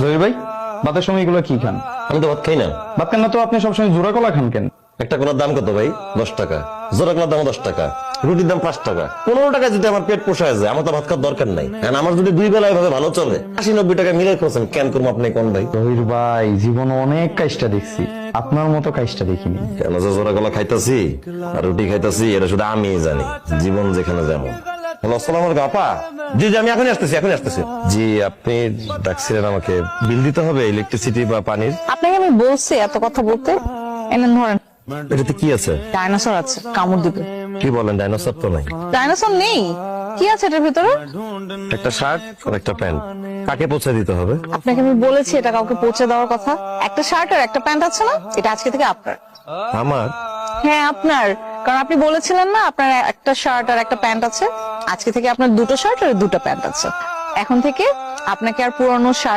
জহির ভাই, ভাতের সময় এগুলো কি খান? আমি তো ভাত খাই না। ভাত খান না তো আপনি সবসময় জোড়া কলা খান কেন? একটা কলার দাম কত ভাই? 10 টাকা। জোড়া কলার দাম 10 টাকা, রুটির দাম 5 টাকা। 15 টাকা যদি আমার পেট পোষায় যায়, আমার তো ভাত খাওয়ার দরকার নাই। কারণ আমার যদি 2 বেলা এভাবে ভালো চলে, 80-90 টাকা মিলে করছেন, কেন করবো আপনি কোন ভাই? জহির ভাই, জীবনে অনেক কাজটা দেখছি, আপনার মতো কাজটা দেখিনি। কেন যে জোড়া কলা খাইতাছি আর রুটি খাইতাছি, এটা শুধু আমি জানি। জীবন যেখানে যেমন। হ্যালো, আসসালামু আলাইকুম আপা। জি জি, আমি এখনই আসতেছি। জি, আপনি ডাকছিলেন আমাকে। বিল দিতে হবে ইলেকট্রিসিটি বা পানির? আপনাকে আমি বলছি এত কথা বলতে। এনে ধরেন, এটাতে কি আছে? ডাইনোসর আছে, কামড় দিবে। কি বলেন, ডাইনোসর তো নাই। ডাইনোসর নেই? কি আছে এটার ভিতরে? একটা শার্ট আর একটা প্যান্ট। কাকে পৌঁছে দিতে হবে? আপনাকে আমি বলেছি এটা কাউকে পৌঁছে দেওয়ার কথা। একটা শার্ট আর একটা প্যান্ট আছে না, এটা আজকে থেকে আপনার। আমার? হ্যাঁ আপনার, কারণ আপনি বলেছিলেন না আপনার একটা শার্ট আর একটা প্যান্ট আছে। আজকে থেকে আপনার 2টো শার্ট আর 2টো প্যান্ট আছে। এখন থেকে আপনাকে আর পুরনো শার্ট